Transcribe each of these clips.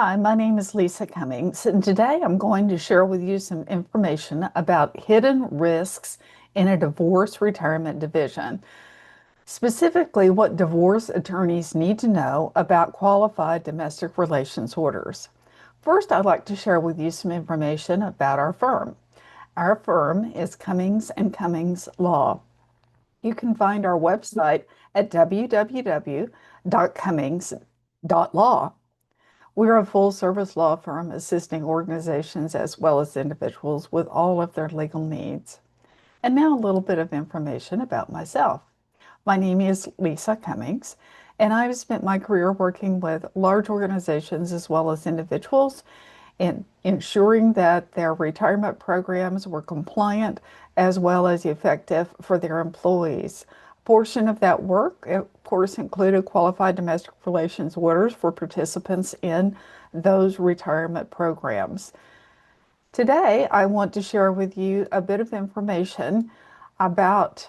Hi, my name is Lisa Cummings, and today I'm going to share with you some information about hidden risks in a divorce retirement division, specifically what divorce attorneys need to know about qualified domestic relations orders. First, I'd like to share with you some information about our firm. Our firm is Cummings and Cummings Law. You can find our website at www.cummings.law. We're a full service law firm assisting organizations as well as individuals with all of their legal needs. And now a little bit of information about myself. My name is Lisa Cummings, and I've spent my career working with large organizations as well as individuals in ensuring that their retirement programs were compliant as well as effective for their employees. A portion of that work, of course, included qualified domestic relations orders for participants in those retirement programs. Today, I want to share with you a bit of information about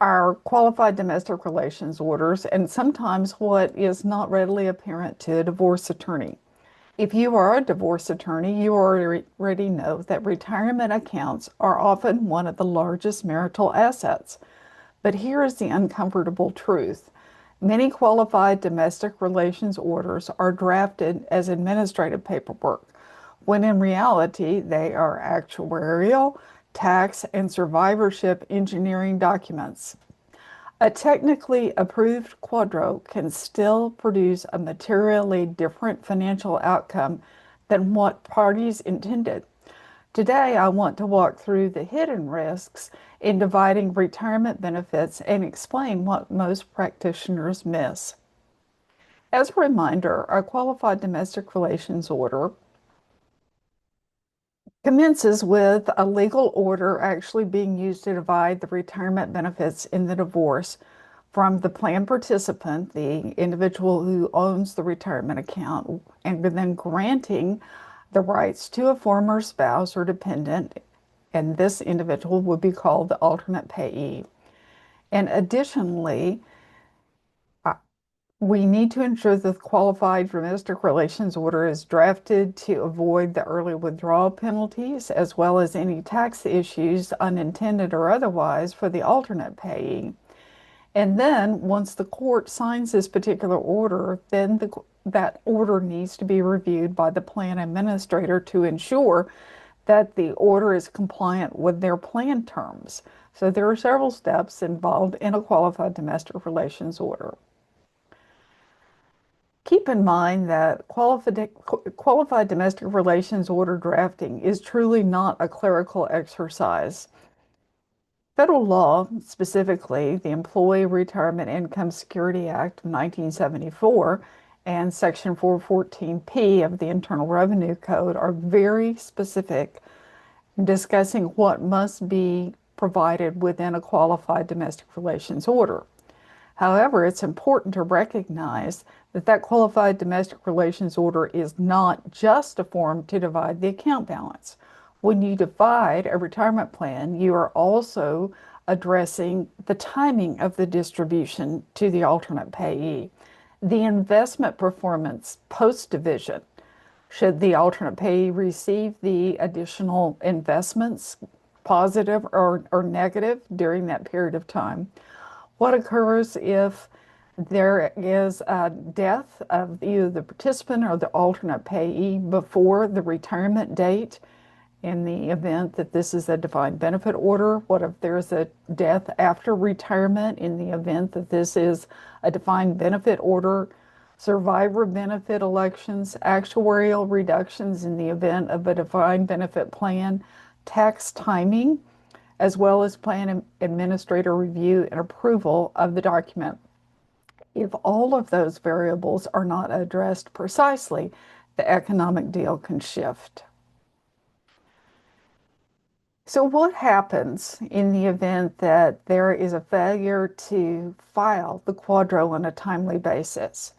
our qualified domestic relations orders and sometimes what is not readily apparent to a divorce attorney. If you are a divorce attorney, you already know that retirement accounts are often one of the largest marital assets. But here is the uncomfortable truth. Many qualified domestic relations orders are drafted as administrative paperwork, when in reality they are actuarial, tax, and survivorship engineering documents. A technically approved QDRO can still produce a materially different financial outcome than what parties intended. Today, I want to walk through the hidden risks in dividing retirement benefits and explain what most practitioners miss. As a reminder, our qualified domestic relations order commences with a legal order actually being used to divide the retirement benefits in the divorce from the plan participant, the individual who owns the retirement account, and then granting the rights to a former spouse or dependent, and this individual would be called the alternate payee. And additionally, we need to ensure that the qualified domestic relations order is drafted to avoid the early withdrawal penalties as well as any tax issues, unintended or otherwise, for the alternate payee. And then once the court signs this particular order, then that order needs to be reviewed by the plan administrator to ensure that the order is compliant with their plan terms. So there are several steps involved in a qualified domestic relations order. Keep in mind that qualified domestic relations order drafting is truly not a clerical exercise. Federal law, specifically the Employee Retirement Income Security Act of 1974 and Section 414P of the Internal Revenue Code, are very specific in discussing what must be provided within a qualified domestic relations order. However, it's important to recognize that that qualified domestic relations order is not just a form to divide the account balance. When you divide a retirement plan, you are also addressing the timing of the distribution to the alternate payee, the investment performance post-division. Should the alternate payee receive the additional investments, positive or negative, during that period of time? What occurs if there is a death of either the participant or the alternate payee before the retirement date? In the event that this is a defined benefit order, what if there's a death after retirement in the event that this is a defined benefit order? Survivor benefit elections, actuarial reductions in the event of a defined benefit plan, tax timing, as well as plan administrator review and approval of the document. If all of those variables are not addressed precisely, the economic deal can shift. So what happens in the event that there is a failure to file the QDRO on a timely basis?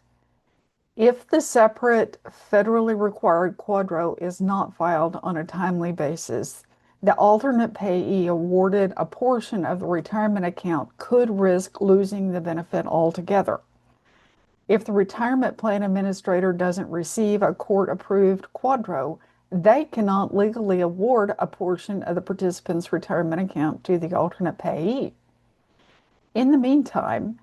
If the separate federally required QDRO is not filed on a timely basis, the alternate payee awarded a portion of the retirement account could risk losing the benefit altogether. If the retirement plan administrator doesn't receive a court-approved QDRO, they cannot legally award a portion of the participant's retirement account to the alternate payee. In the meantime,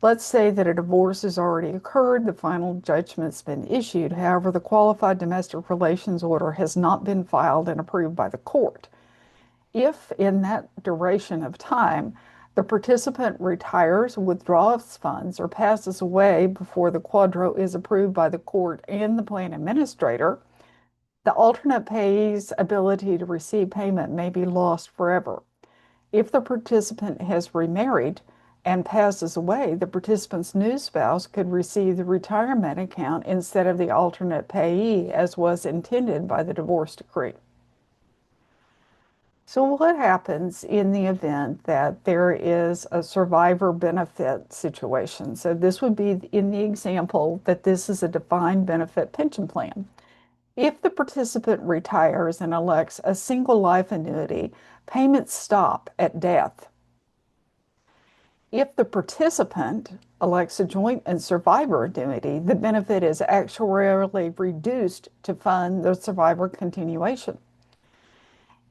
let's say that a divorce has already occurred, the final judgment's been issued. However, the qualified domestic relations order has not been filed and approved by the court. If in that duration of time the participant retires, withdraws funds, or passes away before the QDRO is approved by the court and the plan administrator, the alternate payee's ability to receive payment may be lost forever. If the participant has remarried and passes away, the participant's new spouse could receive the retirement account instead of the alternate payee, as was intended by the divorce decree. So what happens in the event that there is a survivor benefit situation? So this would be in the example that this is a defined benefit pension plan. If the participant retires and elects a single life annuity, payments stop at death. If the participant elects a joint and survivor annuity, the benefit is actuarially reduced to fund the survivor continuation.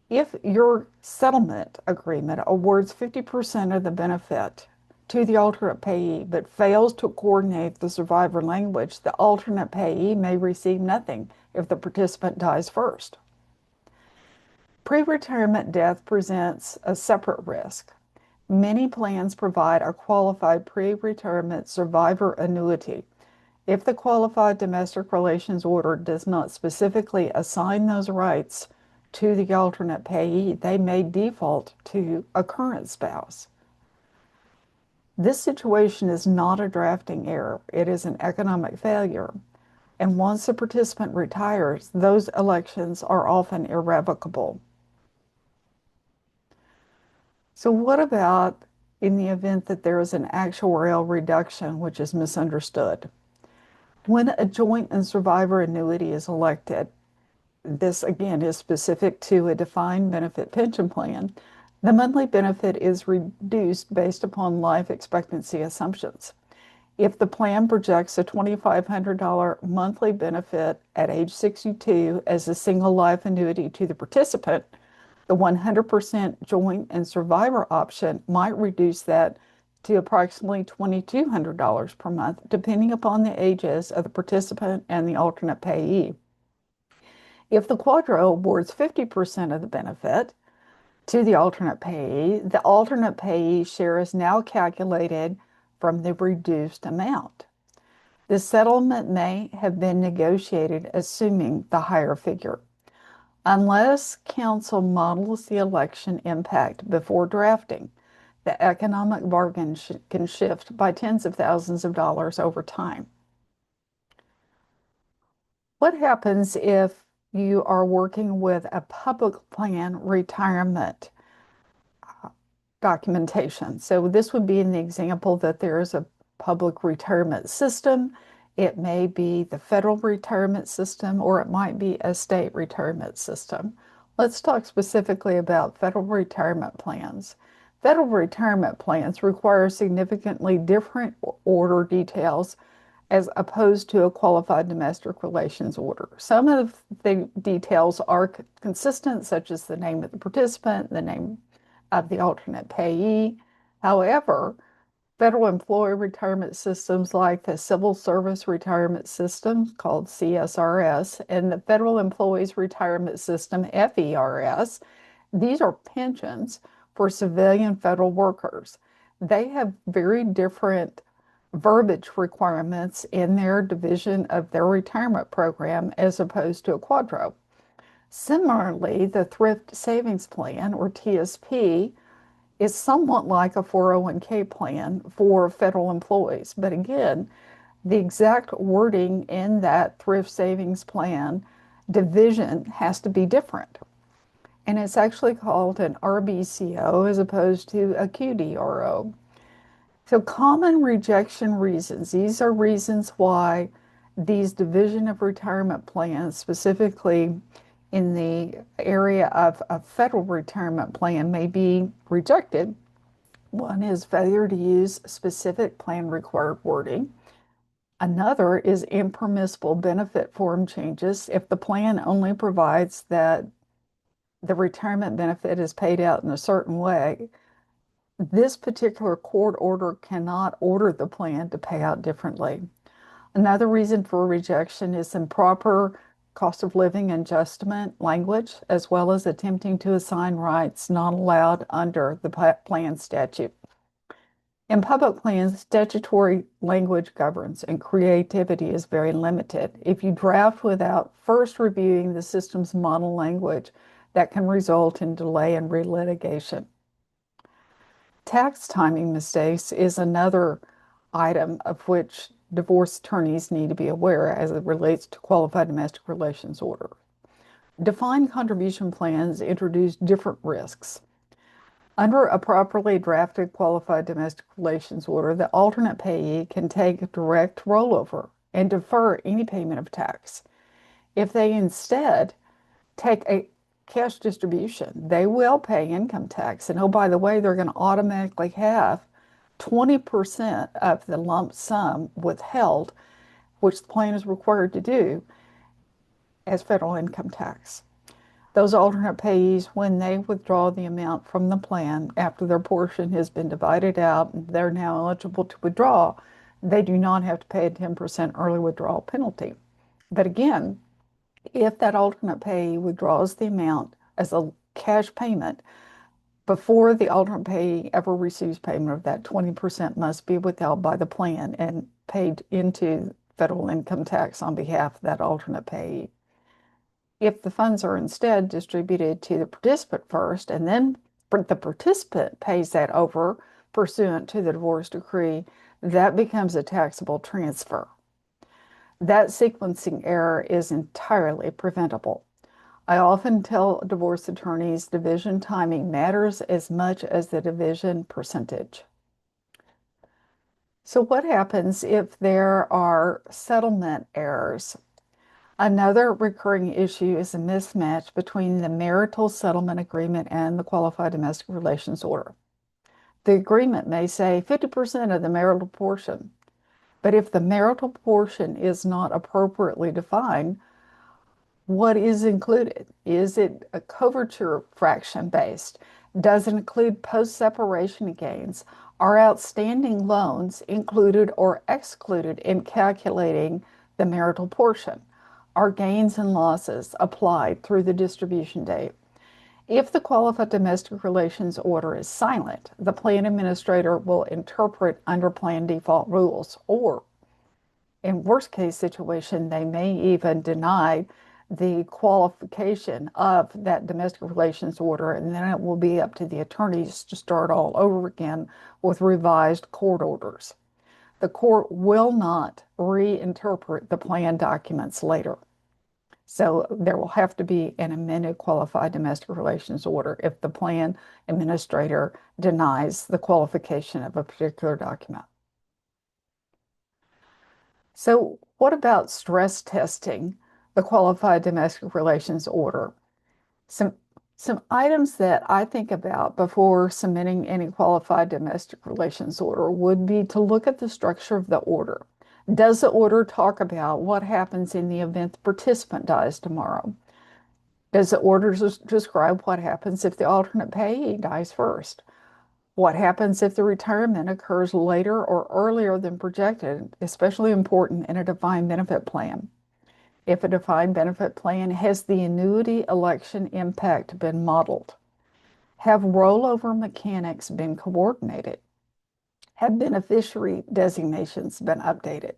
If your settlement agreement awards 50% of the benefit to the alternate payee but fails to coordinate the survivor language, the alternate payee may receive nothing if the participant dies first. Pre-retirement death presents a separate risk. Many plans provide a qualified pre-retirement survivor annuity. If the qualified domestic relations order does not specifically assign those rights to the alternate payee, they may default to a current spouse. This situation is not a drafting error, it is an economic failure. And once the participant retires, those elections are often irrevocable. So what about in the event that there is an actuarial reduction which is misunderstood? When a joint and survivor annuity is elected, this again is specific to a defined benefit pension plan, the monthly benefit is reduced based upon life expectancy assumptions. If the plan projects a $2,500 monthly benefit at age 62 as a single life annuity to the participant, the 100% joint and survivor option might reduce that to approximately $2,200 per month, depending upon the ages of the participant and the alternate payee. If the QDRO awards 50% of the benefit to the alternate payee share is now calculated from the reduced amount. The settlement may have been negotiated assuming the higher figure. Unless counsel models the election impact before drafting, the economic bargain can shift by tens of thousands of dollars over time. What happens if you are working with a public plan retirement documentation? So this would be in the example that there is a public retirement system. It may be the federal retirement system, or it might be a state retirement system. Let's talk specifically about federal retirement plans. Federal retirement plans require significantly different order details as opposed to a qualified domestic relations order. Some of the details are consistent, such as the name of the participant, the name of the alternate payee. However, federal employee retirement systems like the Civil Service Retirement System, called CSRS, and the Federal Employees Retirement System, FERS, these are pensions for civilian federal workers. They have very different verbiage requirements in their division of their retirement program as opposed to a QDRO. Similarly, the Thrift Savings Plan, or TSP, is somewhat like a 401k plan for federal employees. But again, the exact wording in that Thrift Savings Plan division has to be different. And it's actually called an RBCO as opposed to a QDRO. So common rejection reasons, these are reasons why these division of retirement plans, specifically in the area of a federal retirement plan, may be rejected. One is failure to use specific plan required wording. Another is impermissible benefit form changes. If the plan only provides that the retirement benefit is paid out in a certain way, this particular court order cannot order the plan to pay out differently. Another reason for rejection is improper cost of living adjustment language, as well as attempting to assign rights not allowed under the plan statute. In public plans, statutory language governs and creativity is very limited. If you draft without first reviewing the system's model language, that can result in delay and relitigation. Tax timing mistakes is another item of which divorce attorneys need to be aware as it relates to qualified domestic relations order. Defined contribution plans introduce different risks. Under a properly drafted qualified domestic relations order, the alternate payee can take direct rollover and defer any payment of tax. If they instead take a cash distribution, they will pay income tax. And oh, by the way, they're going to automatically have 20% of the lump sum withheld, which the plan is required to do, as federal income tax. Those alternate payees, when they withdraw the amount from the plan after their portion has been divided out and they're now eligible to withdraw, they do not have to pay a 10% early withdrawal penalty. But again, if that alternate payee withdraws the amount as a cash payment before the alternate payee ever receives payment of that, 20% must be withheld by the plan and paid into federal income tax on behalf of that alternate payee. If the funds are instead distributed to the participant first, and then the participant pays that over pursuant to the divorce decree, that becomes a taxable transfer. That sequencing error is entirely preventable. I often tell divorce attorneys division timing matters as much as the division percentage. So what happens if there are settlement errors? Another recurring issue is a mismatch between the marital settlement agreement and the qualified domestic relations order. The agreement may say 50% of the marital portion, but if the marital portion is not appropriately defined, what is included? Is it a coverture fraction based? Does it include post-separation gains? Are outstanding loans included or excluded in calculating the marital portion? Are gains and losses applied through the distribution date? If the qualified domestic relations order is silent, the plan administrator will interpret under plan default rules, or in worst case situation, they may even deny the qualification of that domestic relations order, and then it will be up to the attorneys to start all over again with revised court orders. The court will not reinterpret the plan documents later. So there will have to be an amended qualified domestic relations order if the plan administrator denies the qualification of a particular document. So what about stress testing the qualified domestic relations order? Some items that I think about before submitting any qualified domestic relations order would be to look at the structure of the order. Does the order talk about what happens in the event the participant dies tomorrow? Does the order describe what happens if the alternate payee dies first? What happens if the retirement occurs later or earlier than projected, especially important in a defined benefit plan? If a defined benefit plan, has the annuity election impact been modeled? Have rollover mechanics been coordinated? Have beneficiary designations been updated?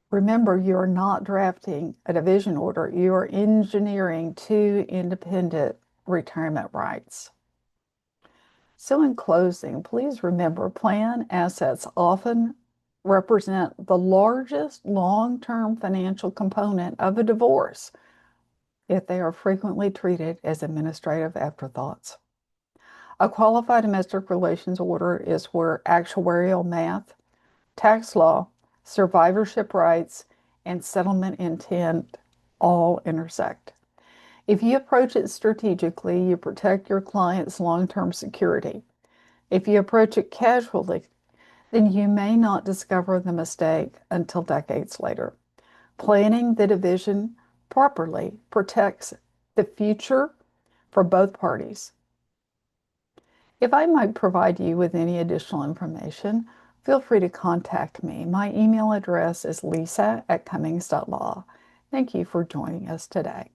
Remember, you're not drafting a division order. You are engineering two independent retirement rights. So in closing, please remember plan assets often represent the largest long-term financial component of a divorce, yet they are frequently treated as administrative afterthoughts. A qualified domestic relations order is where actuarial math, tax law, survivorship rights, and settlement intent all intersect. If you approach it strategically, you protect your client's long-term security. If you approach it casually, then you may not discover the mistake until decades later. Planning the division properly protects the future for both parties. If I might provide you with any additional information, feel free to contact me. My email address is lisa@cummings.law. Thank you for joining us today.